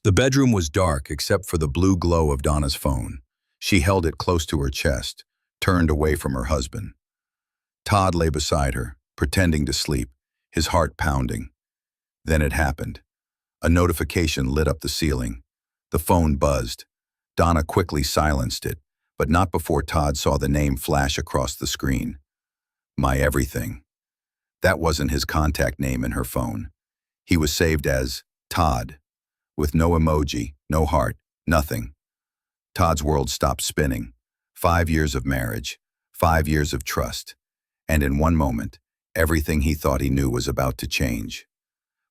The bedroom was dark except for the blue glow of Donna's phone. She held it close to her chest, turned away from her husband. Todd lay beside her, pretending to sleep, his heart pounding. Then it happened. A notification lit up the ceiling. The phone buzzed. Donna quickly silenced it, but not before Todd saw the name flash across the screen. My everything. That wasn't his contact name in her phone. He was saved as Todd, with no emoji, no heart, nothing. Todd's world stopped spinning. 5 years of marriage, 5 years of trust, and in one moment, everything he thought he knew was about to change.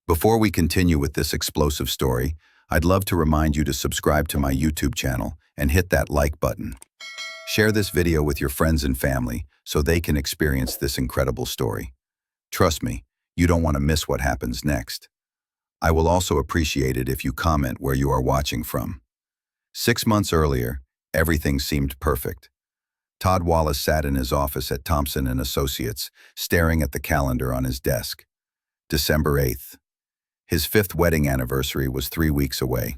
Before we continue with this explosive story, I'd love to remind you to subscribe to my YouTube channel and hit that like button. Share this video with your friends and family so they can experience this incredible story. Trust me, you don't want to miss what happens next. I will also appreciate it if you comment where you are watching from. 6 months earlier, everything seemed perfect. Todd Wallace sat in his office at Thompson & Associates, staring at the calendar on his desk. December 8th. His 5th wedding anniversary was 3 weeks away.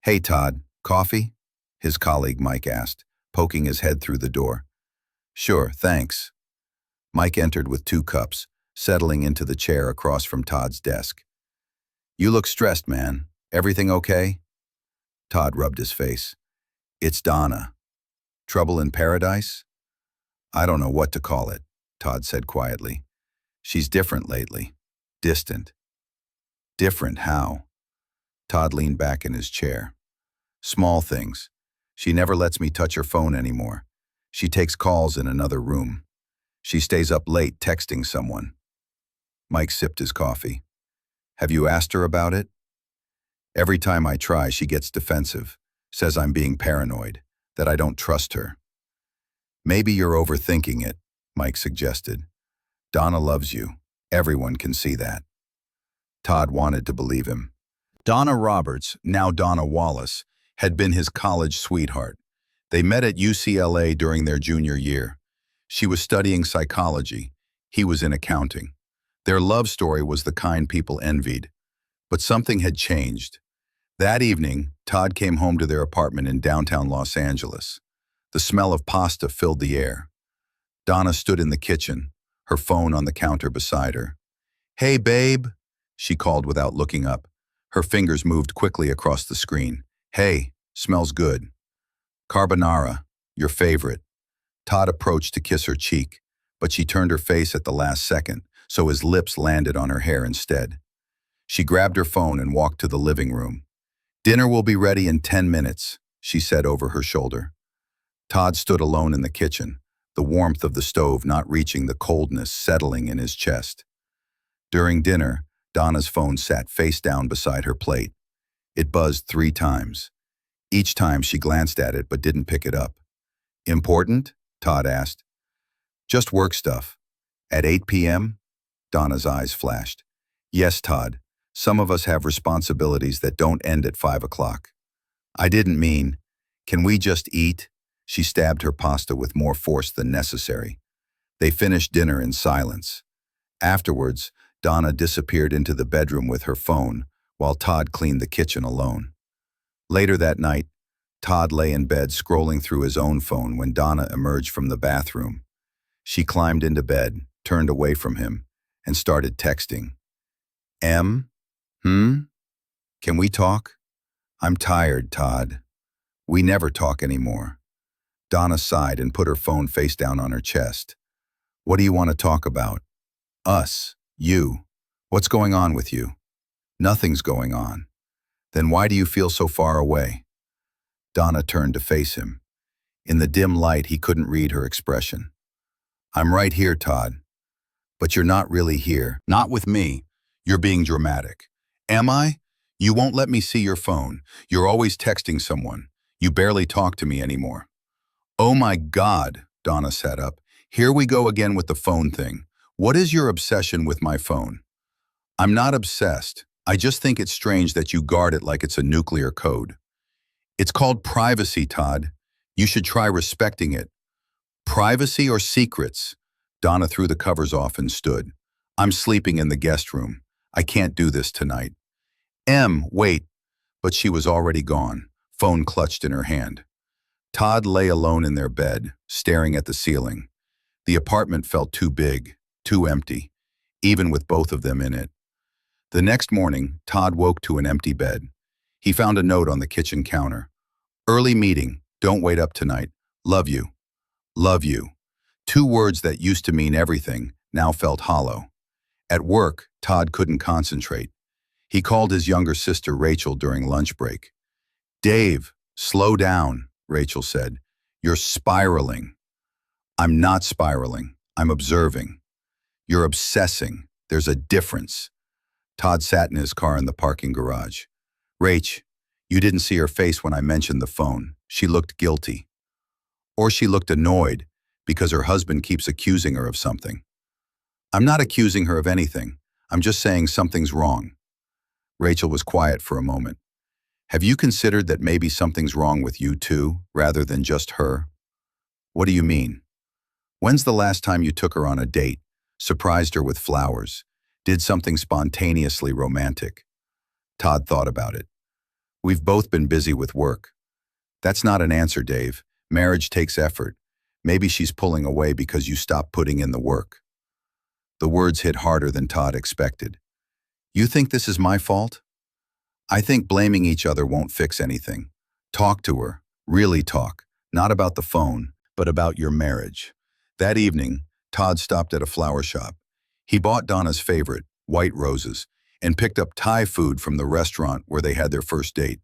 "Hey, Todd, coffee?" his colleague Mike asked, poking his head through the door. "Sure, thanks." Mike entered with 2 cups, settling into the chair across from Todd's desk. "You look stressed, man. Everything okay?" Todd rubbed his face. "It's Donna. Trouble in paradise?" "I don't know what to call it," Todd said quietly. "She's different lately. Distant." "Different how?" Todd leaned back in his chair. "Small things. She never lets me touch her phone anymore. She takes calls in another room. She stays up late texting someone." Mike sipped his coffee. "Have you asked her about it?" "Every time I try, she gets defensive, says I'm being paranoid, that I don't trust her." "Maybe you're overthinking it," Mike suggested. "Donna loves you. Everyone can see that." Todd wanted to believe him. Donna Roberts, now Donna Wallace, had been his college sweetheart. They met at UCLA during their junior year. She was studying psychology. He was in accounting. Their love story was the kind people envied. But something had changed. That evening, Todd came home to their apartment in downtown Los Angeles. The smell of pasta filled the air. Donna stood in the kitchen, her phone on the counter beside her. "Hey, babe," she called without looking up. Her fingers moved quickly across the screen. "Hey, smells good." "Carbonara, your favorite." Todd approached to kiss her cheek, but she turned her face at the last second, so his lips landed on her hair instead. She grabbed her phone and walked to the living room. "Dinner will be ready in 10 minutes, she said over her shoulder. Todd stood alone in the kitchen, the warmth of the stove not reaching the coldness settling in his chest. During dinner, Donna's phone sat face down beside her plate. It buzzed 3 times. Each time she glanced at it but didn't pick it up. "Important?" Todd asked. "Just work stuff." "At 8 p.m.? Donna's eyes flashed. "Yes, Todd. Some of us have responsibilities that don't end at 5 o'clock. "I didn't mean, can we just eat?" She stabbed her pasta with more force than necessary. They finished dinner in silence. Afterwards, Donna disappeared into the bedroom with her phone, while Todd cleaned the kitchen alone. Later that night, Todd lay in bed scrolling through his own phone when Donna emerged from the bathroom. She climbed into bed, turned away from him, and started texting. Can we talk? I'm tired, Todd. We never talk anymore." Donna sighed and put her phone face down on her chest. "What do you want to talk about?" "Us. You. What's going on with you?" "Nothing's going on." "Then why do you feel so far away?" Donna turned to face him. In the dim light, he couldn't read her expression. "I'm right here, Todd." "But you're not really here." "Not with me. You're being dramatic." "Am I? You won't let me see your phone. You're always texting someone. You barely talk to me anymore." "Oh my God," Donna sat up. "Here we go again with the phone thing. What is your obsession with my phone?" "I'm not obsessed. I just think it's strange that you guard it like it's a nuclear code." "It's called privacy, Todd. You should try respecting it." "Privacy or secrets?" Donna threw the covers off and stood. "I'm sleeping in the guest room. I can't do this tonight." Wait. but she was already gone, phone clutched in her hand. Todd lay alone in their bed, staring at the ceiling. The apartment felt too big, too empty, even with both of them in it. The next morning, Todd woke to an empty bed. He found a note on the kitchen counter. Early meeting, don't wait up tonight. Love you. Love you. Two words that used to mean everything now felt hollow. At work, Todd couldn't concentrate. He called his younger sister Rachel during lunch break. Dave, slow down, Rachel said. You're spiraling. I'm not spiraling. I'm observing. You're obsessing. There's a difference. Todd sat in his car in the parking garage. Rach, you didn't see her face when I mentioned the phone. She looked guilty. Or she looked annoyed because her husband keeps accusing her of something. I'm not accusing her of anything. I'm just saying something's wrong. Rachel was quiet for a moment. Have you considered that maybe something's wrong with you too, rather than just her? What do you mean? When's the last time you took her on a date, surprised her with flowers, did something spontaneously romantic? Todd thought about it. We've both been busy with work. That's not an answer, Dave. Marriage takes effort. Maybe she's pulling away because you stopped putting in the work. The words hit harder than Todd expected. You think this is my fault? I think blaming each other won't fix anything. Talk to her. Really talk. Not about the phone, but about your marriage. That evening, Todd stopped at a flower shop. He bought Donna's favorite, white roses, and picked up Thai food from the restaurant where they had their first date.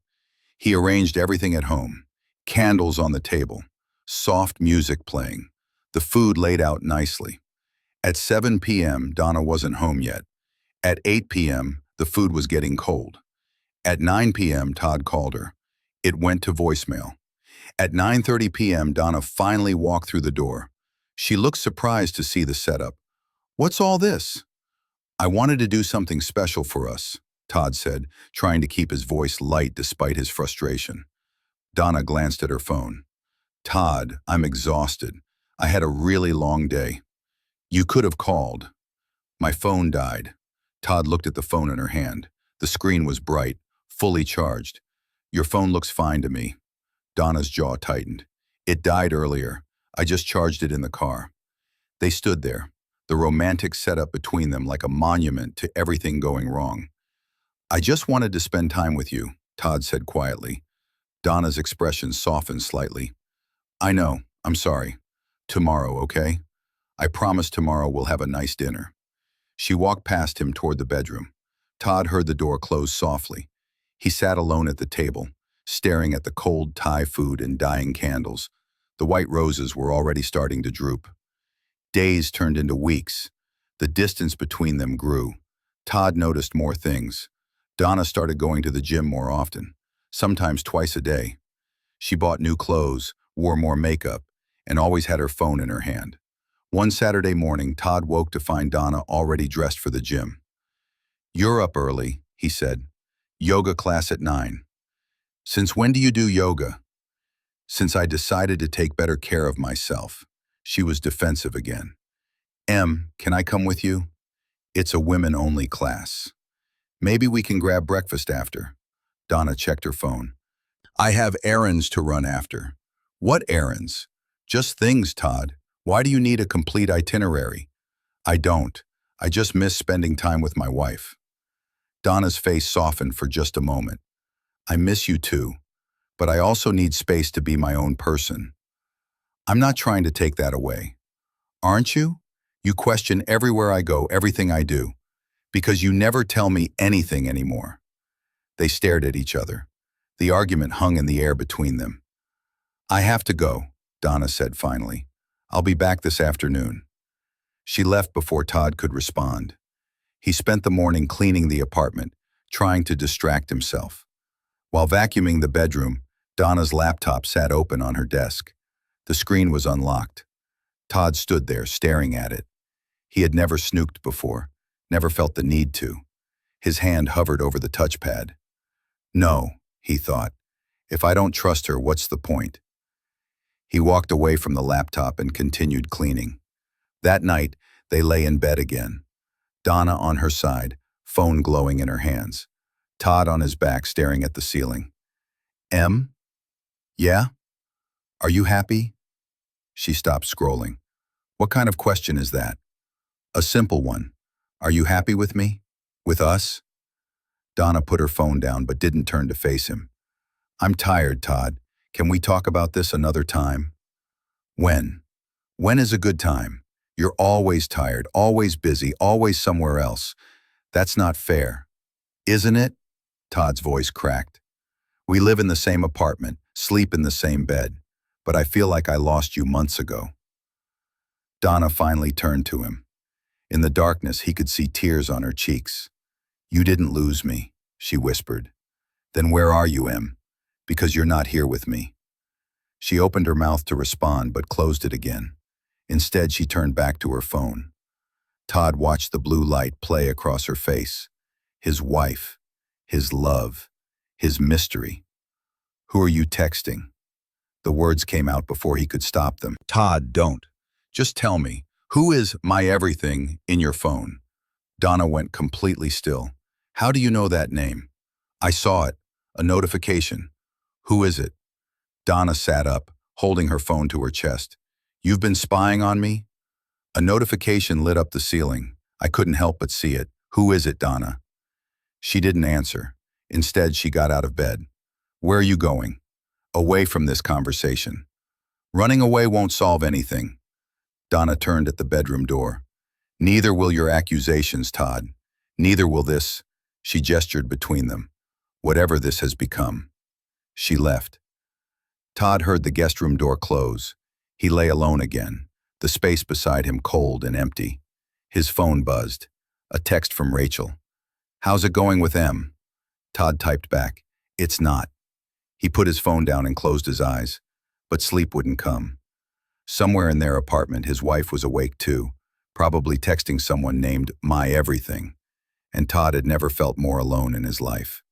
He arranged everything at home. Candles on the table, soft music playing, the food laid out nicely. At 7 p.m., Donna wasn't home yet. At 8 p.m., the food was getting cold. At 9 p.m., Todd called her. It went to voicemail. At 9:30 p.m., Donna finally walked through the door. She looked surprised to see the setup. What's all this? I wanted to do something special for us, Todd said, trying to keep his voice light despite his frustration. Donna glanced at her phone. Todd, I'm exhausted. I had a really long day. You could have called. My phone died. Todd looked at the phone in her hand. The screen was bright, fully charged. Your phone looks fine to me. Donna's jaw tightened. It died earlier. I just charged it in the car. They stood there, the romantic setup between them like a monument to everything going wrong. I just wanted to spend time with you, Todd said quietly. Donna's expression softened slightly. I know, I'm sorry. Tomorrow, okay? I promise tomorrow we'll have a nice dinner. She walked past him toward the bedroom. Todd heard the door close softly. He sat alone at the table, staring at the cold Thai food and dying candles. The white roses were already starting to droop. Days turned into weeks. The distance between them grew. Todd noticed more things. Donna started going to the gym more often, sometimes twice a day. She bought new clothes, wore more makeup, and always had her phone in her hand. One Saturday morning, Todd woke to find Donna already dressed for the gym. You're up early, he said. Yoga class at 9. Since when do you do yoga? Since I decided to take better care of myself. She was defensive again. Can I come with you? It's a women-only class. Maybe we can grab breakfast after. Donna checked her phone. I have errands to run after. What errands? Just things, Todd. Why do you need a complete itinerary? I don't. I just miss spending time with my wife. Donna's face softened for just a moment. I miss you too, but I also need space to be my own person. I'm not trying to take that away. Aren't you? You question everywhere I go, everything I do, because you never tell me anything anymore. They stared at each other. The argument hung in the air between them. I have to go, Donna said finally. I'll be back this afternoon. She left before Todd could respond. He spent the morning cleaning the apartment, trying to distract himself. While vacuuming the bedroom, Donna's laptop sat open on her desk. The screen was unlocked. Todd stood there, staring at it. He had never snooked before, never felt the need to. His hand hovered over the touchpad. No, he thought. If I don't trust her, what's the point? He walked away from the laptop and continued cleaning. That night, they lay in bed again. Donna on her side, phone glowing in her hands. Todd on his back staring at the ceiling. Em? Yeah? Are you happy? She stopped scrolling. What kind of question is that? A simple one. Are you happy with me? With us? Donna put her phone down but didn't turn to face him. I'm tired, Todd. Can we talk about this another time? When? When is a good time? You're always tired, always busy, always somewhere else. That's not fair. Isn't it? Todd's voice cracked. We live in the same apartment, sleep in the same bed, but I feel like I lost you months ago. Donna finally turned to him. In the darkness, he could see tears on her cheeks. You didn't lose me, she whispered. Then where are you, Em? Because you're not here with me. She opened her mouth to respond but closed it again. Instead, she turned back to her phone. Todd watched the blue light play across her face. His wife, his love, his mystery. Who are you texting? The words came out before he could stop them. Todd, don't. Just tell me, who is my everything in your phone? Donna went completely still. How do you know that name? I saw it. A notification. Who is it? Donna sat up, holding her phone to her chest. You've been spying on me? A notification lit up the ceiling. I couldn't help but see it. Who is it, Donna? She didn't answer. Instead, she got out of bed. Where are you going? Away from this conversation. Running away won't solve anything. Donna turned at the bedroom door. Neither will your accusations, Todd. Neither will this. She gestured between them. Whatever this has become. She left. Todd heard the guest room door close. He lay alone again, the space beside him cold and empty. His phone buzzed. A text from Rachel. How's it going with Em? Todd typed back. It's not. He put his phone down and closed his eyes, but sleep wouldn't come. Somewhere in their apartment, his wife was awake too, probably texting someone named My Everything, and Todd had never felt more alone in his life.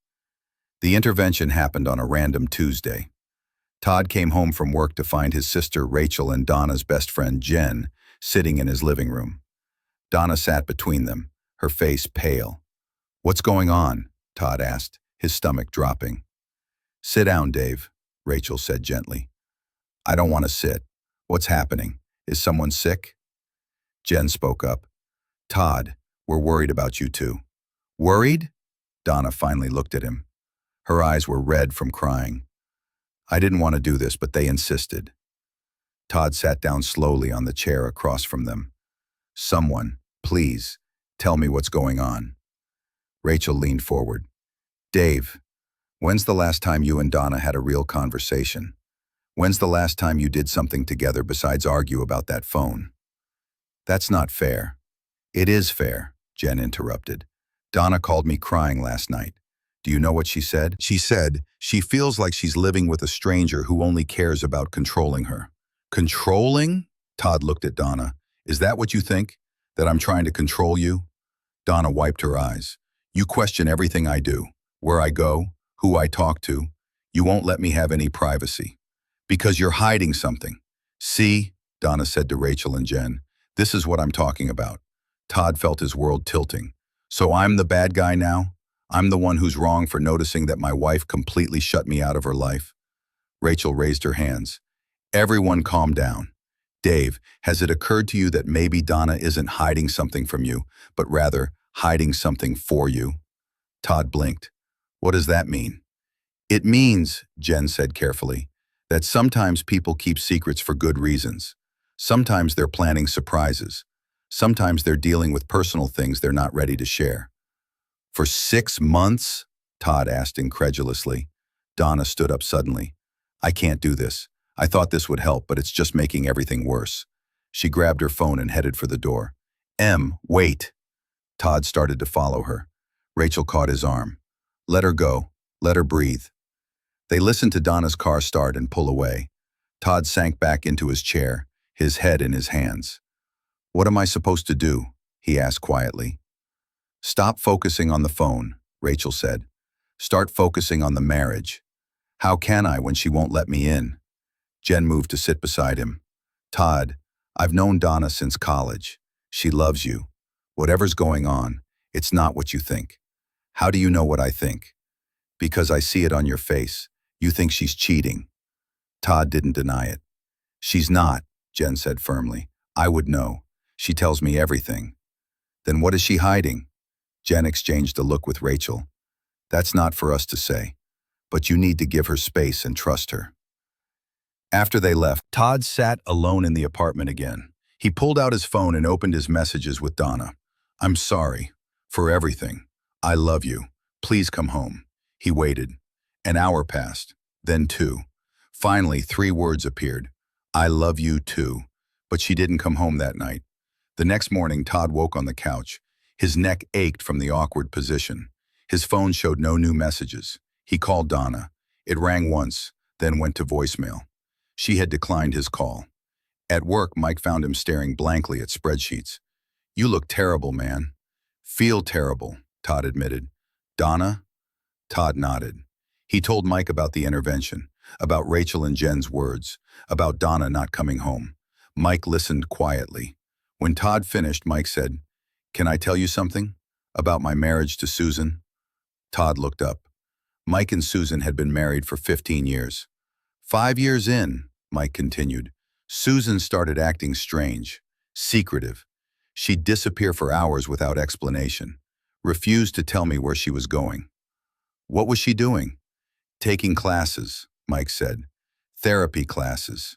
The intervention happened on a random Tuesday. Todd came home from work to find his sister Rachel and Donna's best friend Jen sitting in his living room. Donna sat between them, her face pale. What's going on? Todd asked, his stomach dropping. Sit down, Dave, Rachel said gently. I don't want to sit. What's happening? Is someone sick? Jen spoke up. Todd, we're worried about you two. Worried? Donna finally looked at him. Her eyes were red from crying. I didn't want to do this, but they insisted. Todd sat down slowly on the chair across from them. Someone, please, tell me what's going on. Rachel leaned forward. Dave, when's the last time you and Donna had a real conversation? When's the last time you did something together besides argue about that phone? That's not fair. It is fair, Jen interrupted. Donna called me crying last night. Do you know what she said? She said she feels like she's living with a stranger who only cares about controlling her. Controlling? Todd looked at Donna. Is that what you think? That I'm trying to control you? Donna wiped her eyes. You question everything I do, where I go, who I talk to. You won't let me have any privacy. Because you're hiding something. See, Donna said to Rachel and Jen, this is what I'm talking about. Todd felt his world tilting. So I'm the bad guy now? I'm the one who's wrong for noticing that my wife completely shut me out of her life? Rachel raised her hands. Everyone calm down. Dave, has it occurred to you that maybe Donna isn't hiding something from you, but rather hiding something for you? Todd blinked. What does that mean? It means, Jen said carefully, that sometimes people keep secrets for good reasons. Sometimes they're planning surprises. Sometimes they're dealing with personal things they're not ready to share. For 6 months? Todd asked incredulously. Donna stood up suddenly. I can't do this. I thought this would help, but it's just making everything worse. She grabbed her phone and headed for the door. Em, wait. Todd started to follow her. Rachel caught his arm. Let her go. Let her breathe. They listened to Donna's car start and pull away. Todd sank back into his chair, his head in his hands. What am I supposed to do? He asked quietly. Stop focusing on the phone, Rachel said. Start focusing on the marriage. How can I when she won't let me in? Jen moved to sit beside him. Todd, I've known Donna since college. She loves you. Whatever's going on, it's not what you think. How do you know what I think? Because I see it on your face. You think she's cheating. Todd didn't deny it. She's not, Jen said firmly. I would know. She tells me everything. Then what is she hiding? Jen exchanged a look with Rachel. That's not for us to say. But you need to give her space and trust her. After they left, Todd sat alone in the apartment again. He pulled out his phone and opened his messages with Donna. I'm sorry. For everything. I love you. Please come home. He waited. An hour passed. Then 2. Finally, 3 words appeared. I love you too. But she didn't come home that night. The next morning, Todd woke on the couch. His neck ached from the awkward position. His phone showed no new messages. He called Donna. It rang once, then went to voicemail. She had declined his call. At work, Mike found him staring blankly at spreadsheets. You look terrible, man. Feel terrible, Todd admitted. Donna? Todd nodded. He told Mike about the intervention, about Rachel and Jen's words, about Donna not coming home. Mike listened quietly. When Todd finished, Mike said, Can I tell you something? About my marriage to Susan? Todd looked up. Mike and Susan had been married for 15 years. 5 years in, Mike continued, Susan started acting strange, secretive. She'd disappear for hours without explanation, refused to tell me where she was going. What was she doing? Taking classes, Mike said. Therapy classes.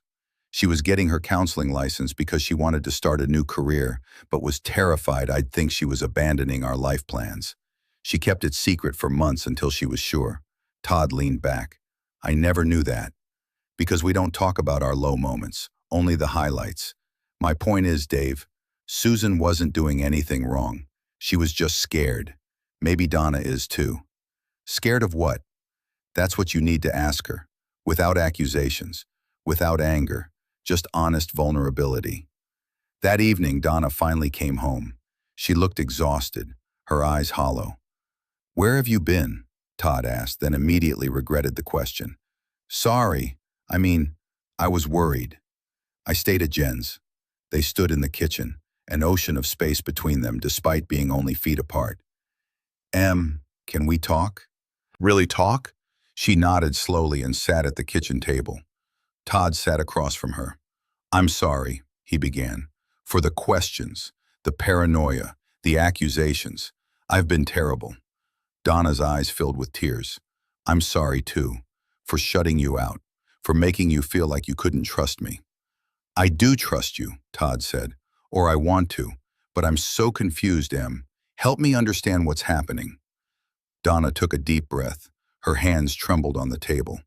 She was getting her counseling license because she wanted to start a new career, but was terrified I'd think she was abandoning our life plans. She kept it secret for months until she was sure. Todd leaned back. I never knew that. Because we don't talk about our low moments, only the highlights. My point is, Dave, Susan wasn't doing anything wrong. She was just scared. Maybe Donna is too. Scared of what? That's what you need to ask her. Without accusations, without anger, just honest vulnerability. That evening, Donna finally came home. She looked exhausted, her eyes hollow. Where have you been? Todd asked, then immediately regretted the question. Sorry. I was worried. I stayed at Jen's. They stood in the kitchen, an ocean of space between them despite being only feet apart. Can we talk? Really talk? She nodded slowly and sat at the kitchen table. Todd sat across from her. I'm sorry, he began, for the questions, the paranoia, the accusations. I've been terrible. Donna's eyes filled with tears. I'm sorry too, for shutting you out, for making you feel like you couldn't trust me. I do trust you, Todd said, or I want to, but I'm so confused, Em. Help me understand what's happening. Donna took a deep breath. Her hands trembled on the table.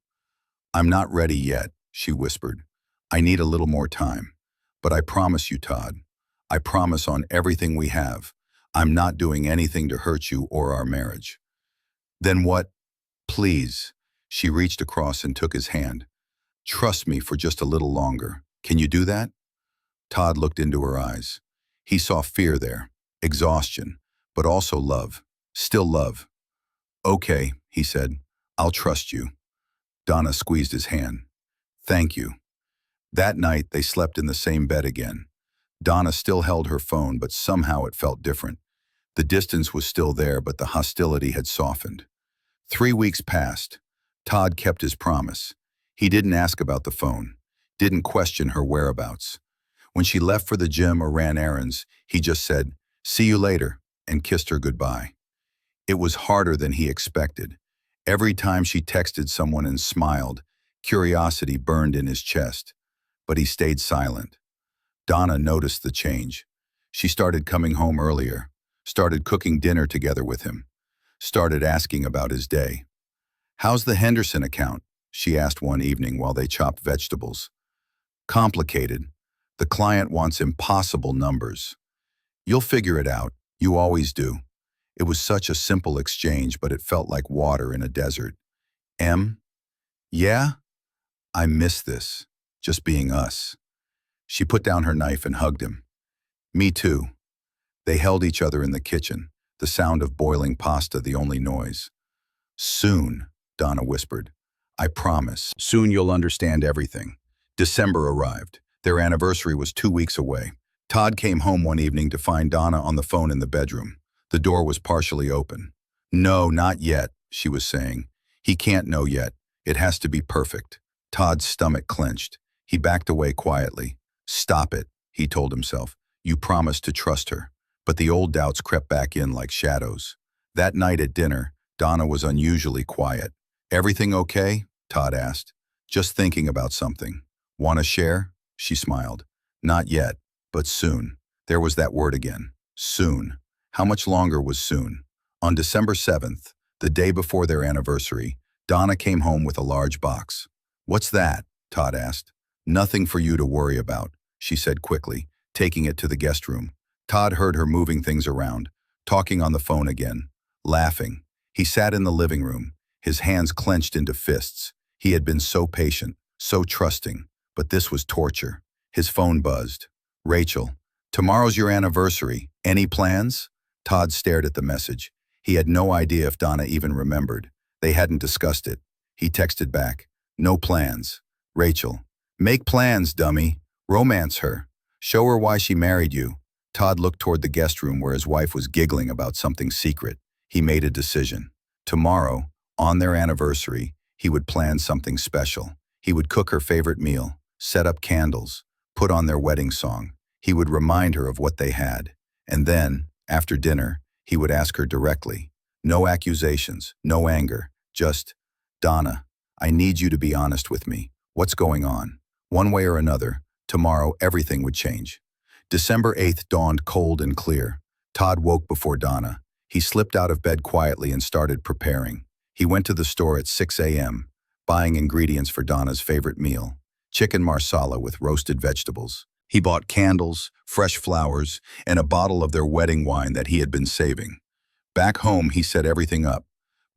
I'm not ready yet, she whispered. I need a little more time. But I promise you, Todd, I promise on everything we have, I'm not doing anything to hurt you or our marriage. Then what? Please. She reached across and took his hand. Trust me for just a little longer. Can you do that? Todd looked into her eyes. He saw fear there, exhaustion, but also love. Still love. Okay, he said. I'll trust you. Donna squeezed his hand. Thank you. That night, they slept in the same bed again. Donna still held her phone, but somehow it felt different. The distance was still there, but the hostility had softened. 3 weeks passed. Todd kept his promise. He didn't ask about the phone, didn't question her whereabouts. When she left for the gym or ran errands, he just said, see you later, and kissed her goodbye. It was harder than he expected. Every time she texted someone and smiled, curiosity burned in his chest. But he stayed silent. Donna noticed the change. She started coming home earlier, started cooking dinner together with him, started asking about his day. How's the Henderson account? She asked one evening while they chopped vegetables. Complicated. The client wants impossible numbers. You'll figure it out. You always do. It was such a simple exchange, but it felt like water in a desert. Em? Yeah? I miss this. Just being us. She put down her knife and hugged him. Me too. They held each other in the kitchen, the sound of boiling pasta the only noise. Soon, Donna whispered. I promise. Soon you'll understand everything. December arrived. Their anniversary was 2 weeks away. Todd came home one evening to find Donna on the phone in the bedroom. The door was partially open. No, not yet, she was saying. He can't know yet. It has to be perfect. Todd's stomach clenched. He backed away quietly. Stop it, he told himself. You promised to trust her. But the old doubts crept back in like shadows. That night at dinner, Donna was unusually quiet. Everything okay? Todd asked. Just thinking about something. Want to share? She smiled. Not yet, but soon. There was that word again. Soon. How much longer was soon? On December 7th, the day before their anniversary, Donna came home with a large box. What's that? Todd asked. Nothing for you to worry about, she said quickly, taking it to the guest room. Todd heard her moving things around, talking on the phone again, laughing. He sat in the living room, his hands clenched into fists. He had been so patient, so trusting, but this was torture. His phone buzzed. Rachel, tomorrow's your anniversary. Any plans? Todd stared at the message. He had no idea if Donna even remembered. They hadn't discussed it. He texted back. No plans. Rachel, make plans, dummy. Romance her. Show her why she married you. Todd looked toward the guest room where his wife was giggling about something secret. He made a decision. Tomorrow, on their anniversary, he would plan something special. He would cook her favorite meal, set up candles, put on their wedding song. He would remind her of what they had. And then, after dinner, he would ask her directly. No accusations, no anger, just, Donna, I need you to be honest with me. What's going on? One way or another, tomorrow everything would change. December 8th dawned cold and clear. Todd woke before Donna. He slipped out of bed quietly and started preparing. He went to the store at 6 a.m., buying ingredients for Donna's favorite meal, chicken marsala with roasted vegetables. He bought candles, fresh flowers, and a bottle of their wedding wine that he had been saving. Back home, he set everything up.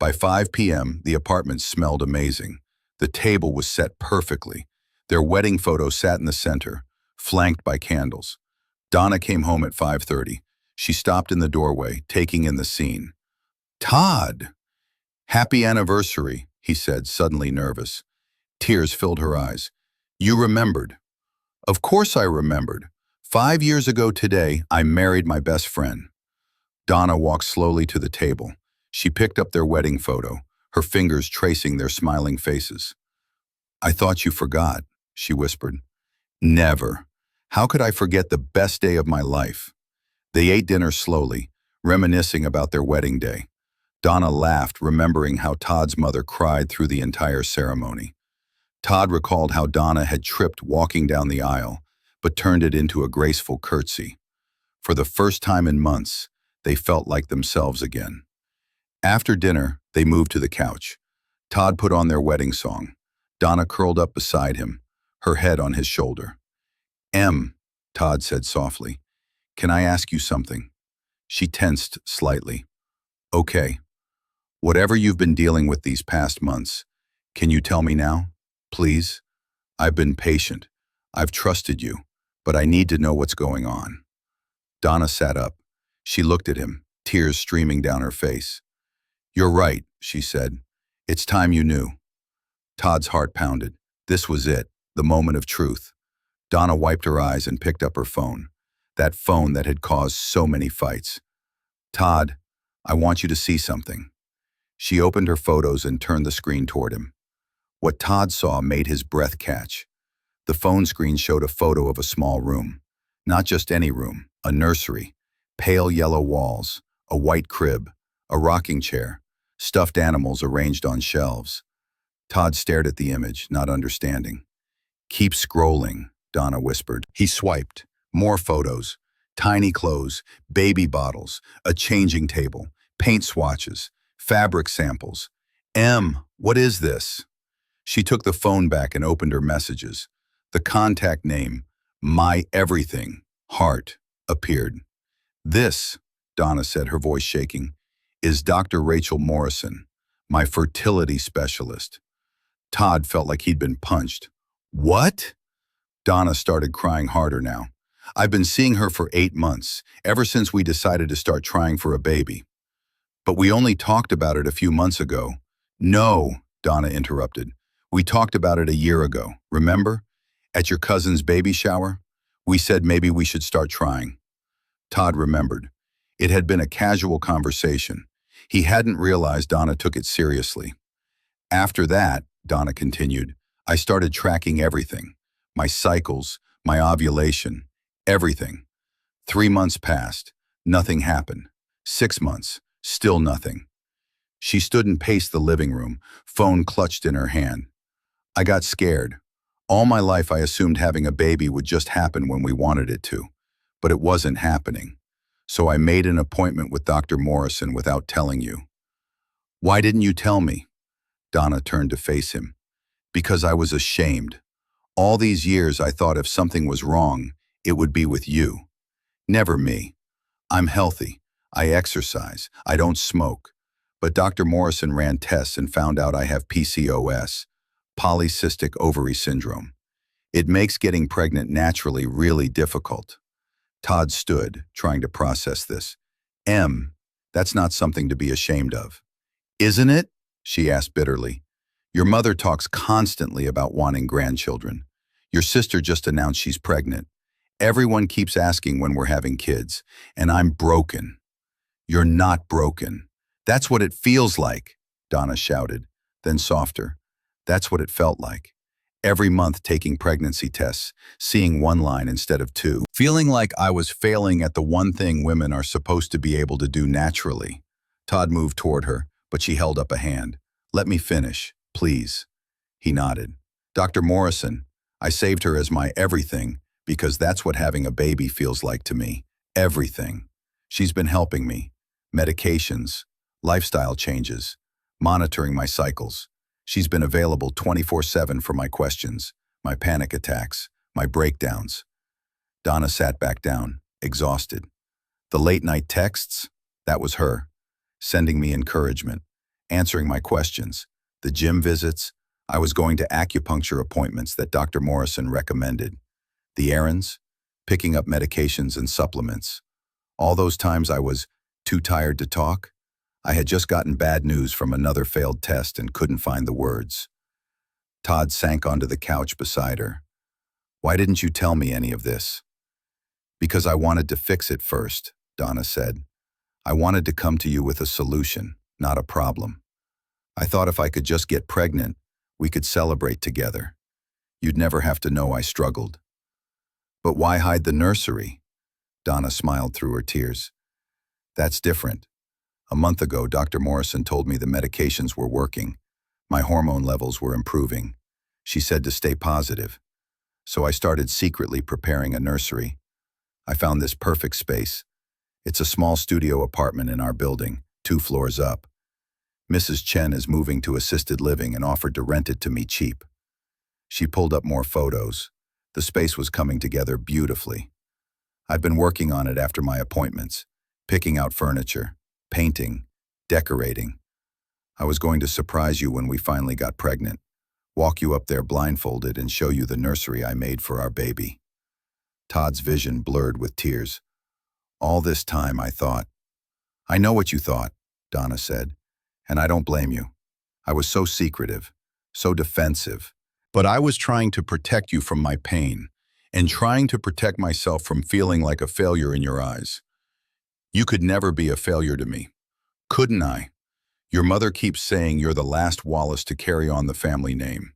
By 5 p.m., the apartment smelled amazing. The table was set perfectly. Their wedding photo sat in the center, flanked by candles. Donna came home at 5:30. She stopped in the doorway, taking in the scene. Todd! Happy anniversary, he said, suddenly nervous. Tears filled her eyes. You remembered. Of course I remembered. 5 years ago today, I married my best friend. Donna walked slowly to the table. She picked up their wedding photo, her fingers tracing their smiling faces. I thought you forgot, she whispered. Never. How could I forget the best day of my life? They ate dinner slowly, reminiscing about their wedding day. Donna laughed, remembering how Todd's mother cried through the entire ceremony. Todd recalled how Donna had tripped walking down the aisle, but turned it into a graceful curtsy. For the first time in months, they felt like themselves again. After dinner, they moved to the couch. Todd put on their wedding song. Donna curled up beside him, her head on his shoulder. Todd said softly, can I ask you something? She tensed slightly. Okay. Whatever you've been dealing with these past months, can you tell me now? Please? I've been patient. I've trusted you, but I need to know what's going on. Donna sat up. She looked at him, tears streaming down her face. You're right, she said. It's time you knew. Todd's heart pounded. This was it, the moment of truth. Donna wiped her eyes and picked up her phone. That phone that had caused so many fights. Todd, I want you to see something. She opened her photos and turned the screen toward him. What Todd saw made his breath catch. The phone screen showed a photo of a small room. Not just any room, a nursery. Pale yellow walls, a white crib, a rocking chair, stuffed animals arranged on shelves. Todd stared at the image, not understanding. Keep scrolling, Donna whispered. He swiped. More photos. Tiny clothes, baby bottles, a changing table, paint swatches, fabric samples. What is this? She took the phone back and opened her messages. The contact name, My Everything, Heart, appeared. This, Donna said, her voice shaking, is Dr. Rachel Morrison, my fertility specialist. Todd felt like he'd been punched. What? Donna started crying harder now. I've been seeing her for 8 months, ever since we decided to start trying for a baby. But we only talked about it a few months ago. No, Donna interrupted. We talked about it a year ago, remember? At your cousin's baby shower? We said maybe we should start trying. Todd remembered. It had been a casual conversation. He hadn't realized Donna took it seriously. After that, Donna continued, I started tracking everything. My cycles, my ovulation, everything. 3 months passed. Nothing happened. 6 months. Still nothing. She stood and paced the living room, phone clutched in her hand. I got scared. All my life I assumed having a baby would just happen when we wanted it to, but it wasn't happening. So I made an appointment with Dr. Morrison without telling you. Why didn't you tell me? Donna turned to face him. Because I was ashamed. All these years I thought if something was wrong, it would be with you. Never me. I'm healthy. I exercise. I don't smoke. But Dr. Morrison ran tests and found out I have PCOS, polycystic ovary syndrome. It makes getting pregnant naturally really difficult. Todd stood, trying to process this. That's not something to be ashamed of. Isn't it? She asked bitterly. Your mother talks constantly about wanting grandchildren. Your sister just announced she's pregnant. Everyone keeps asking when we're having kids, and I'm broken. You're not broken. That's what it feels like, Donna shouted, then softer. That's what it felt like. Every month taking pregnancy tests, seeing one line instead of two, feeling like I was failing at the one thing women are supposed to be able to do naturally. Todd moved toward her, but she held up a hand. Let me finish, please. He nodded. Dr. Morrison, I saved her as my everything because that's what having a baby feels like to me. Everything. She's been helping me. Medications, lifestyle changes, monitoring my cycles. She's been available 24/7 for my questions, my panic attacks, my breakdowns. Donna sat back down, exhausted. The late-night texts? That was her. Sending me encouragement, answering my questions. The gym visits? I was going to acupuncture appointments that Dr. Morrison recommended. The errands? Picking up medications and supplements. All those times I was too tired to talk. I had just gotten bad news from another failed test and couldn't find the words. Todd sank onto the couch beside her. Why didn't you tell me any of this? Because I wanted to fix it first, Donna said. I wanted to come to you with a solution, not a problem. I thought if I could just get pregnant, we could celebrate together. You'd never have to know I struggled. But why hide the nursery? Donna smiled through her tears. That's different. A month ago, Dr. Morrison told me the medications were working. My hormone levels were improving. She said to stay positive. So I started secretly preparing a nursery. I found this perfect space. It's a small studio apartment in our building, 2 floors up. Mrs. Chen is moving to assisted living and offered to rent it to me cheap. She pulled up more photos. The space was coming together beautifully. I've been working on it after my appointments, picking out furniture, painting, decorating. I was going to surprise you when we finally got pregnant, walk you up there blindfolded and show you the nursery I made for our baby. Todd's vision blurred with tears. All this time I thought. I know what you thought, Donna said, and I don't blame you. I was so secretive, so defensive. But I was trying to protect you from my pain and trying to protect myself from feeling like a failure in your eyes. You could never be a failure to me. Couldn't I? Your mother keeps saying you're the last Wallace to carry on the family name.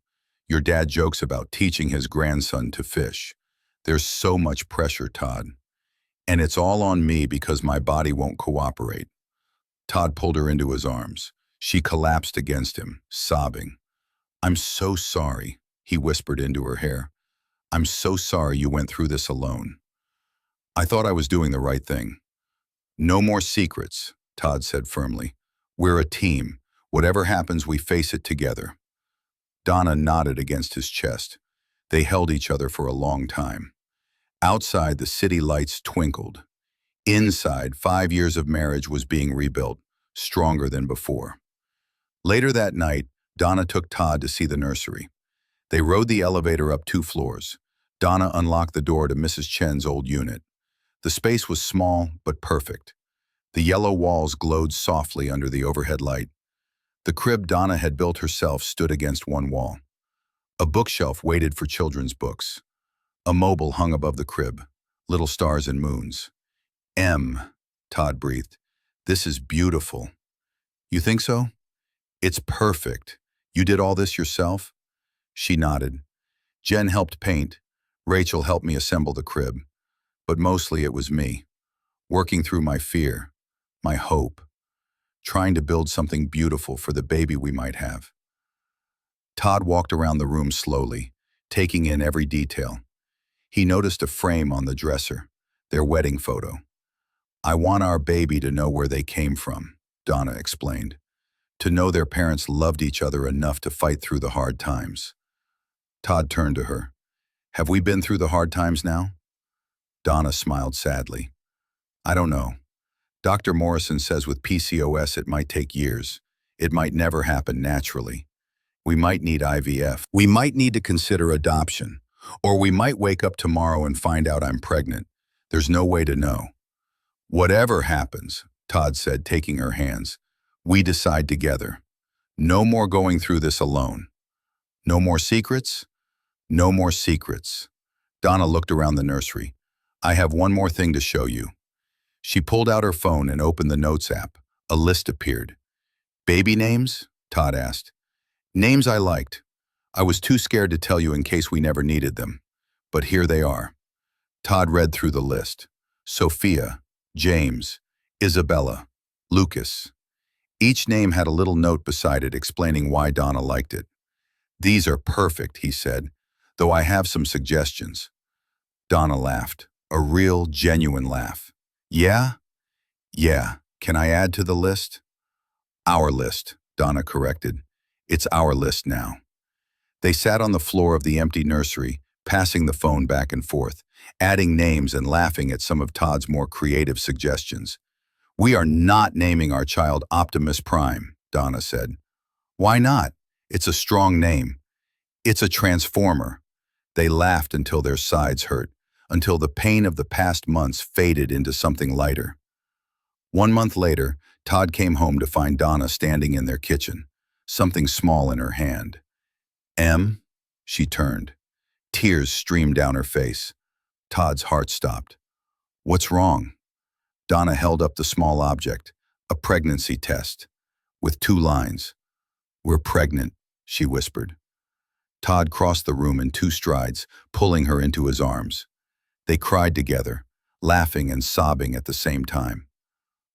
Your dad jokes about teaching his grandson to fish. There's so much pressure, Todd. And it's all on me because my body won't cooperate. Todd pulled her into his arms. She collapsed against him, sobbing. I'm so sorry, he whispered into her hair. I'm so sorry you went through this alone. I thought I was doing the right thing. No more secrets, Todd said firmly. We're a team. Whatever happens, we face it together. Donna nodded against his chest. They held each other for a long time. Outside, the city lights twinkled. Inside, 5 years of marriage was being rebuilt, stronger than before. Later that night, Donna took Todd to see the nursery. They rode the elevator up 2 floors. Donna unlocked the door to Mrs. Chen's old unit. The space was small, but perfect. The yellow walls glowed softly under the overhead light. The crib Donna had built herself stood against one wall. A bookshelf waited for children's books. A mobile hung above the crib, little stars and moons. Todd breathed. This is beautiful. You think so? It's perfect. You did all this yourself? She nodded. Jen helped paint. Rachel helped me assemble the crib. But mostly it was me, working through my fear, my hope, trying to build something beautiful for the baby we might have. Todd walked around the room slowly, taking in every detail. He noticed a frame on the dresser, their wedding photo. I want our baby to know where they came from, Donna explained, to know their parents loved each other enough to fight through the hard times. Todd turned to her. Have we been through the hard times now? Donna smiled sadly. I don't know. Dr. Morrison says with PCOS it might take years. It might never happen naturally. We might need IVF. We might need to consider adoption. Or we might wake up tomorrow and find out I'm pregnant. There's no way to know. Whatever happens, Todd said, taking her hands, we decide together. No more going through this alone. No more secrets? No more secrets. Donna looked around the nursery. I have one more thing to show you. She pulled out her phone and opened the Notes app. A list appeared. Baby names? Todd asked. Names I liked. I was too scared to tell you in case we never needed them. But here they are. Todd read through the list. Sophia, James, Isabella, Lucas. Each name had a little note beside it explaining why Donna liked it. These are perfect, he said, though I have some suggestions. Donna laughed, a real, genuine laugh. Yeah? Yeah. Can I add to the list? Our list, Donna corrected. It's our list now. They sat on the floor of the empty nursery, passing the phone back and forth, adding names and laughing at some of Todd's more creative suggestions. We are not naming our child Optimus Prime, Donna said. Why not? It's a strong name. It's a transformer. They laughed until their sides hurt, until the pain of the past months faded into something lighter. 1 month later, Todd came home to find Donna standing in their kitchen, something small in her hand. Em? She turned. Tears streamed down her face. Todd's heart stopped. What's wrong? Donna held up the small object, a pregnancy test, with 2 lines. We're pregnant, she whispered. Todd crossed the room in 2 strides, pulling her into his arms. They cried together, laughing and sobbing at the same time.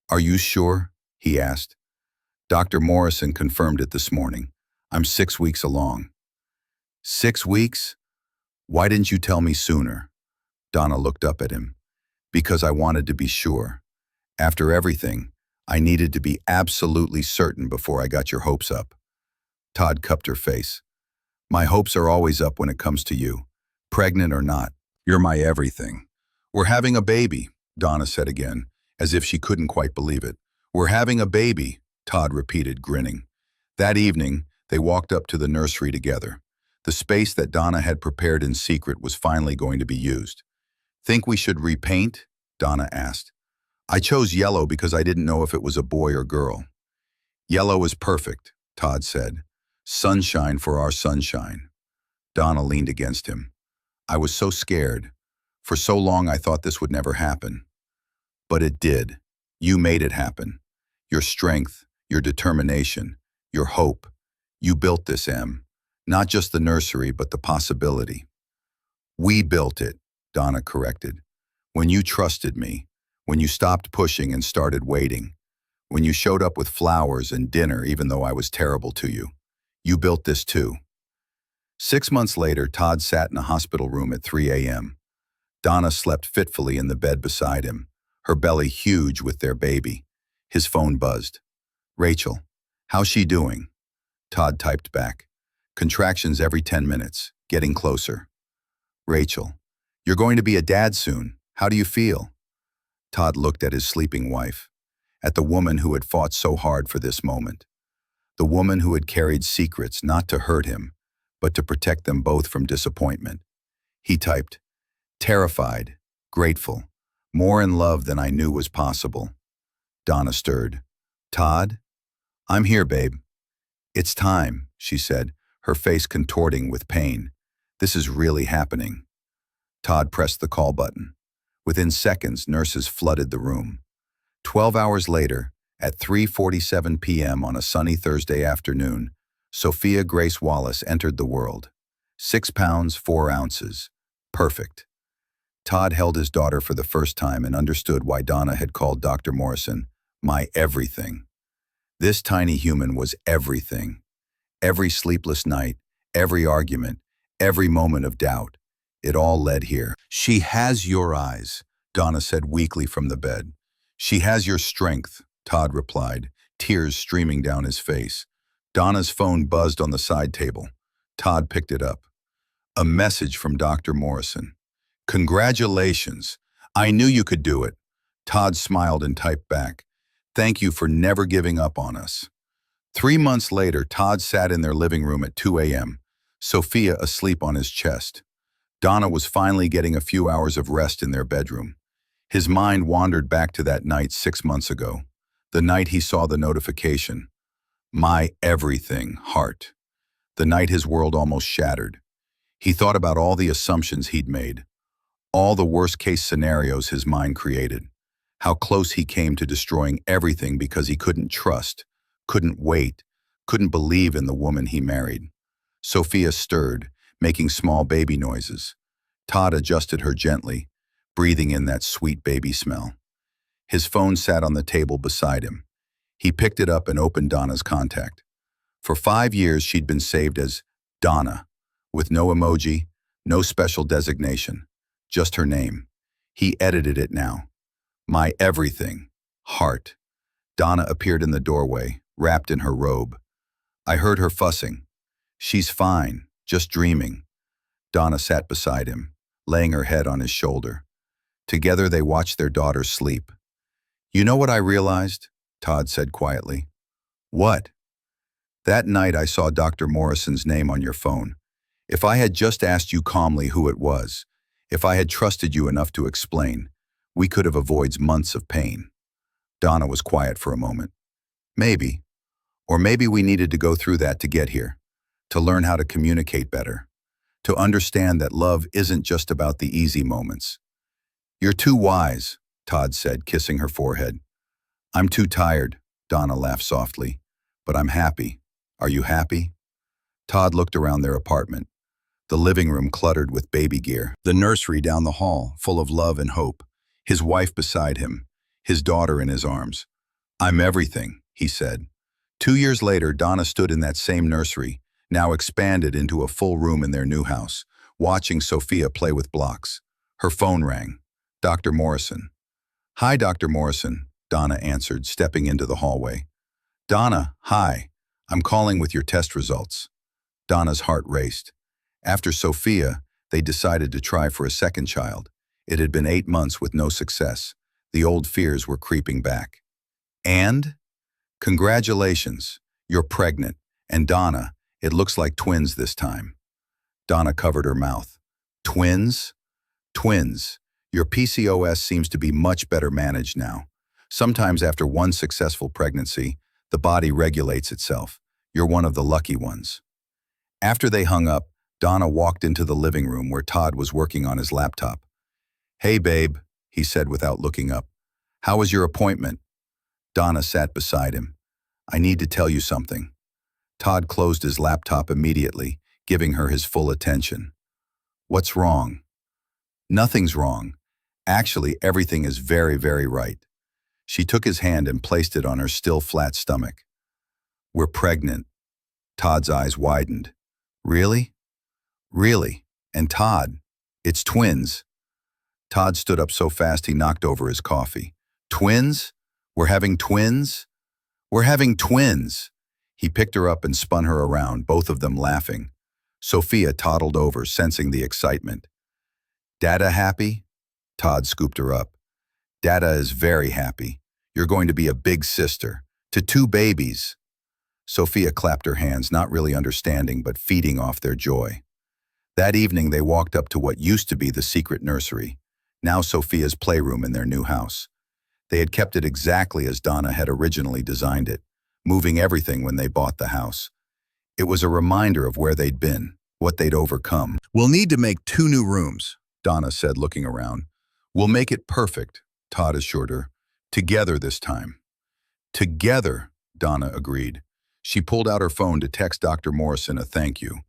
Are you sure? He asked. Dr. Morrison confirmed it this morning. I'm 6 weeks along. 6 weeks? Why didn't you tell me sooner? Donna looked up at him. Because I wanted to be sure. After everything, I needed to be absolutely certain before I got your hopes up. Todd cupped her face. My hopes are always up when it comes to you, pregnant or not. You're my everything. We're having a baby, Donna said again, as if she couldn't quite believe it. We're having a baby, Todd repeated, grinning. That evening, they walked up to the nursery together. The space that Donna had prepared in secret was finally going to be used. Think we should repaint? Donna asked. I chose yellow because I didn't know if it was a boy or girl. Yellow is perfect, Todd said. Sunshine for our sunshine. Donna leaned against him. I was so scared. For so long I thought this would never happen. But it did. You made it happen. Your strength, your determination, your hope. You built this, Em. Not just the nursery, but the possibility. We built it, Donna corrected. When you trusted me, when you stopped pushing and started waiting, when you showed up with flowers and dinner even though I was terrible to you. You built this too. 6 months later, Todd sat in a hospital room at 3 a.m. Donna slept fitfully in the bed beside him, her belly huge with their baby. His phone buzzed. Rachel, how's she doing? Todd typed back. Contractions every 10 minutes, getting closer. Rachel, you're going to be a dad soon. How do you feel? Todd looked at his sleeping wife, at the woman who had fought so hard for this moment. The woman who had carried secrets not to hurt him, but to protect them both from disappointment. He typed, terrified, grateful, more in love than I knew was possible. Donna stirred. Todd? I'm here, babe. It's time, she said, her face contorting with pain. This is really happening. Todd pressed the call button. Within seconds, nurses flooded the room. 12 hours later, at 3:47 p.m. on a sunny Thursday afternoon, Sophia Grace Wallace entered the world. 6 pounds, 4 ounces. Perfect. Todd held his daughter for the first time and understood why Donna had called Dr. Morrison my everything. This tiny human was everything. Every sleepless night, every argument, every moment of doubt. It all led here. She has your eyes, Donna said weakly from the bed. She has your strength, Todd replied, tears streaming down his face. Donna's phone buzzed on the side table. Todd picked it up. A message from Dr. Morrison. Congratulations. I knew you could do it. Todd smiled and typed back. Thank you for never giving up on us. 3 months later, Todd sat in their living room at 2 a.m., Sophia asleep on his chest. Donna was finally getting a few hours of rest in their bedroom. His mind wandered back to that night 6 months ago, the night he saw the notification. My everything, heart. The night his world almost shattered. He thought about all the assumptions he'd made, all the worst-case scenarios his mind created, how close he came to destroying everything because he couldn't trust, couldn't wait, couldn't believe in the woman he married. Sophia stirred, making small baby noises. Todd adjusted her gently, breathing in that sweet baby smell. His phone sat on the table beside him. He picked it up and opened Donna's contact. For 5 years, she'd been saved as Donna, with no emoji, no special designation, just her name. He edited it now. My everything, heart. Donna appeared in the doorway, wrapped in her robe. I heard her fussing. She's fine, just dreaming. Donna sat beside him, laying her head on his shoulder. Together they watched their daughter sleep. You know what I realized? Todd said quietly. What? That night I saw Dr. Morrison's name on your phone. If I had just asked you calmly who it was, if I had trusted you enough to explain, we could have avoided months of pain. Donna was quiet for a moment. Maybe. Or maybe we needed to go through that to get here, to learn how to communicate better, to understand that love isn't just about the easy moments. You're too wise, Todd said, kissing her forehead. I'm too tired, Donna laughed softly, but I'm happy. Are you happy? Todd looked around their apartment, the living room cluttered with baby gear, the nursery down the hall full of love and hope, his wife beside him, his daughter in his arms. I'm everything, he said. 2 years later, Donna stood in that same nursery, now expanded into a full room in their new house, watching Sophia play with blocks. Her phone rang. Dr. Morrison. Hi, Dr. Morrison, Donna answered, stepping into the hallway. Donna, hi. I'm calling with your test results. Donna's heart raced. After Sophia, they decided to try for a second child. It had been 8 months with no success. The old fears were creeping back. And? Congratulations, you're pregnant. And Donna, it looks like twins this time. Donna covered her mouth. Twins? Twins. Your PCOS seems to be much better managed now. Sometimes after one successful pregnancy, the body regulates itself. You're one of the lucky ones. After they hung up, Donna walked into the living room where Todd was working on his laptop. Hey, babe, he said without looking up. How was your appointment? Donna sat beside him. I need to tell you something. Todd closed his laptop immediately, giving her his full attention. What's wrong? Nothing's wrong. Actually, everything is very, very right. She took his hand and placed it on her still flat stomach. We're pregnant. Todd's eyes widened. Really? Really? And Todd, it's twins. Todd stood up so fast he knocked over his coffee. Twins? We're having twins? We're having twins. He picked her up and spun her around, both of them laughing. Sophia toddled over, sensing the excitement. Dada happy? Todd scooped her up. Dada is very happy. You're going to be a big sister. To 2 babies. Sophia clapped her hands, not really understanding, but feeding off their joy. That evening, they walked up to what used to be the secret nursery, now Sophia's playroom in their new house. They had kept it exactly as Donna had originally designed it, moving everything when they bought the house. It was a reminder of where they'd been, what they'd overcome. We'll need to make 2 new rooms, Donna said, looking around. We'll make it perfect, Todd assured her. Together this time. Together, Donna agreed. She pulled out her phone to text Dr. Morrison a thank you.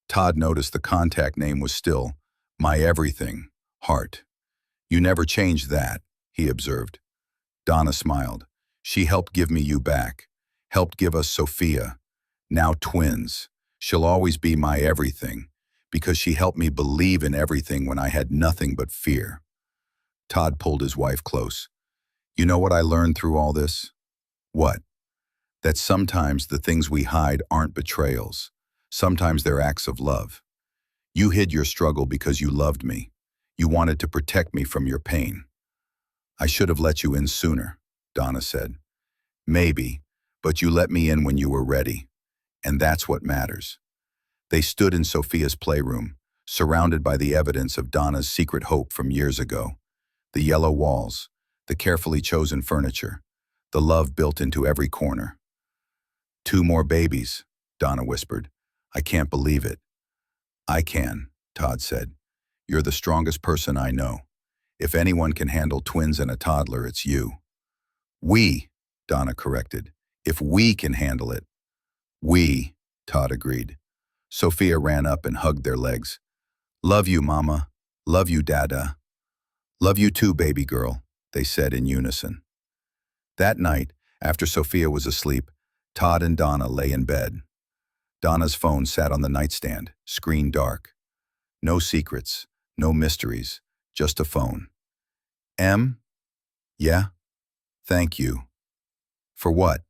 Todd noticed the contact name was still My Everything, Heart. You never changed that, he observed. Donna smiled. She helped give me you back, helped give us Sophia, now twins. She'll always be my everything, because she helped me believe in everything when I had nothing but fear. Todd pulled his wife close. You know what I learned through all this? What? That sometimes the things we hide aren't betrayals. Sometimes they're acts of love. You hid your struggle because you loved me. You wanted to protect me from your pain. I should have let you in sooner, Donna said. Maybe, but you let me in when you were ready. And that's what matters. They stood in Sophia's playroom, surrounded by the evidence of Donna's secret hope from years ago. The yellow walls, the carefully chosen furniture, the love built into every corner. 2 more babies, Donna whispered. I can't believe it. I can, Todd said. You're the strongest person I know. If anyone can handle twins and a toddler, it's you. We, Donna corrected. If we can handle it. We, Todd agreed. Sophia ran up and hugged their legs. Love you, Mama. Love you, Dada. Love you too, baby girl, they said in unison. That night, after Sophia was asleep, Todd and Donna lay in bed. Donna's phone sat on the nightstand, screen dark. No secrets, no mysteries, just a phone. Em? Yeah? Thank you. For what?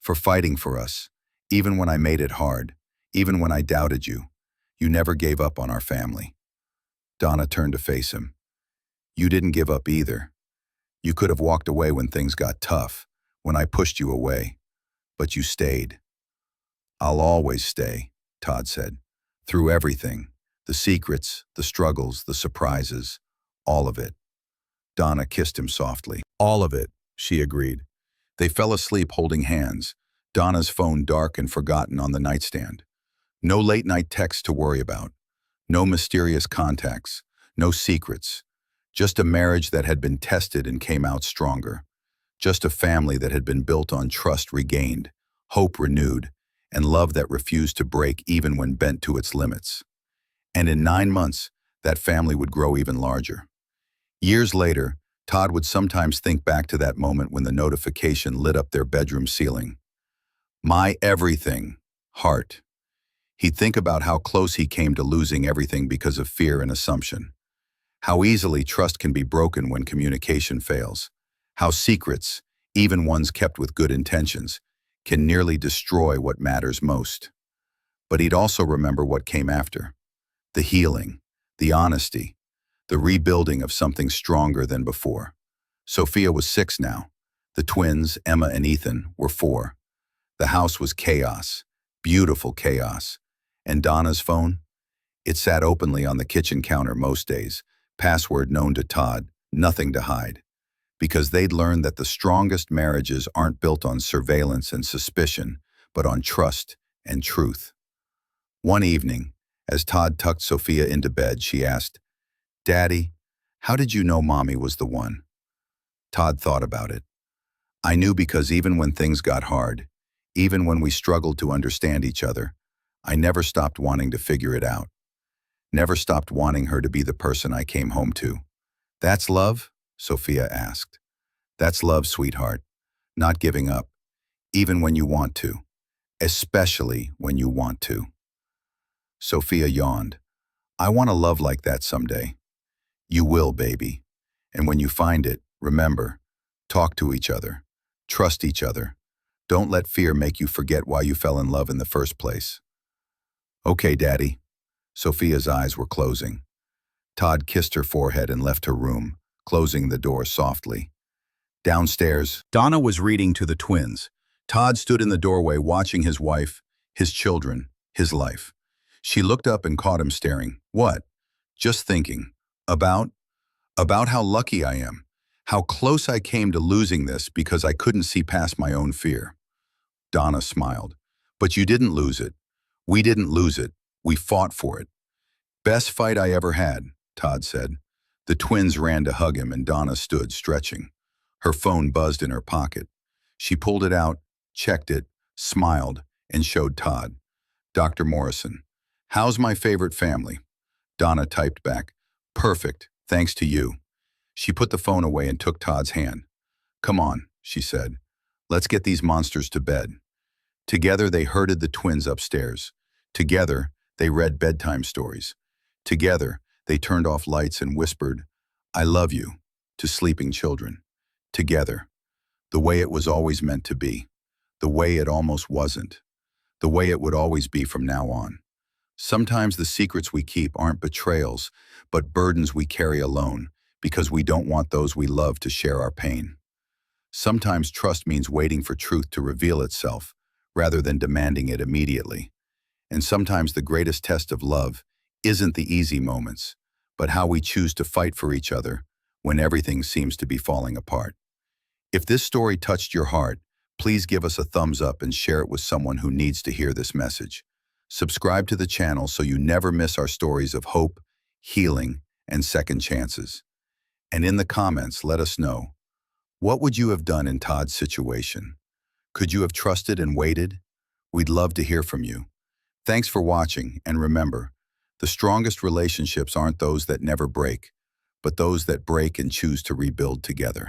For fighting for us, even when I made it hard, even when I doubted you. You never gave up on our family. Donna turned to face him. You didn't give up either. You could have walked away when things got tough, when I pushed you away. But you stayed. I'll always stay, Todd said. Through everything. The secrets, the struggles, the surprises. All of it. Donna kissed him softly. All of it, she agreed. They fell asleep holding hands, Donna's phone dark and forgotten on the nightstand. No late-night texts to worry about. No mysterious contacts. No secrets. Just a marriage that had been tested and came out stronger. Just a family that had been built on trust regained, hope renewed, and love that refused to break even when bent to its limits. And in 9 months, that family would grow even larger. Years later, Todd would sometimes think back to that moment when the notification lit up their bedroom ceiling. My everything, Heart. He'd think about how close he came to losing everything because of fear and assumption. How easily trust can be broken when communication fails. How secrets, even ones kept with good intentions, can nearly destroy what matters most. But he'd also remember what came after. The healing, the honesty, the rebuilding of something stronger than before. Sophia was 6 now. The twins, Emma and Ethan, were 4. The house was chaos, beautiful chaos. And Donna's phone? It sat openly on the kitchen counter most days, password known to Todd, nothing to hide. Because they'd learned that the strongest marriages aren't built on surveillance and suspicion, but on trust and truth. One evening, as Todd tucked Sophia into bed, she asked, Daddy, how did you know Mommy was the one? Todd thought about it. I knew because even when things got hard, even when we struggled to understand each other, I never stopped wanting to figure it out. Never stopped wanting her to be the person I came home to. That's love? Sophia asked. That's love, sweetheart. Not giving up, even when you want to. Especially when you want to. Sophia yawned. I want a love like that someday. You will, baby. And when you find it, remember, talk to each other. Trust each other. Don't let fear make you forget why you fell in love in the first place. Okay, Daddy. Sophia's eyes were closing. Todd kissed her forehead and left her room, closing the door softly. Downstairs, Donna was reading to the twins. Todd stood in the doorway watching his wife, his children, his life. She looked up and caught him staring. What? Just thinking. About how lucky I am. How close I came to losing this because I couldn't see past my own fear. Donna smiled. But you didn't lose it. We didn't lose it. We fought for it. Best fight I ever had, Todd said. The twins ran to hug him and Donna stood stretching. Her phone buzzed in her pocket. She pulled it out, checked it, smiled, and showed Todd. Dr. Morrison, how's my favorite family? Donna typed back, perfect, thanks to you. She put the phone away and took Todd's hand. Come on, she said. Let's get these monsters to bed. Together they herded the twins upstairs. Together they read bedtime stories. Together they turned off lights and whispered, I love you, to sleeping children. Together. The way it was always meant to be. The way it almost wasn't. The way it would always be from now on. Sometimes the secrets we keep aren't betrayals, but burdens we carry alone because we don't want those we love to share our pain. Sometimes trust means waiting for truth to reveal itself rather than demanding it immediately. And sometimes the greatest test of love isn't the easy moments, but how we choose to fight for each other when everything seems to be falling apart. If this story touched your heart, please give us a thumbs up and share it with someone who needs to hear this message. Subscribe to the channel so you never miss our stories of hope, healing, and second chances. And in the comments, let us know, what would you have done in Todd's situation? Could you have trusted and waited? We'd love to hear from you. Thanks for watching, and remember, the strongest relationships aren't those that never break, but those that break and choose to rebuild together.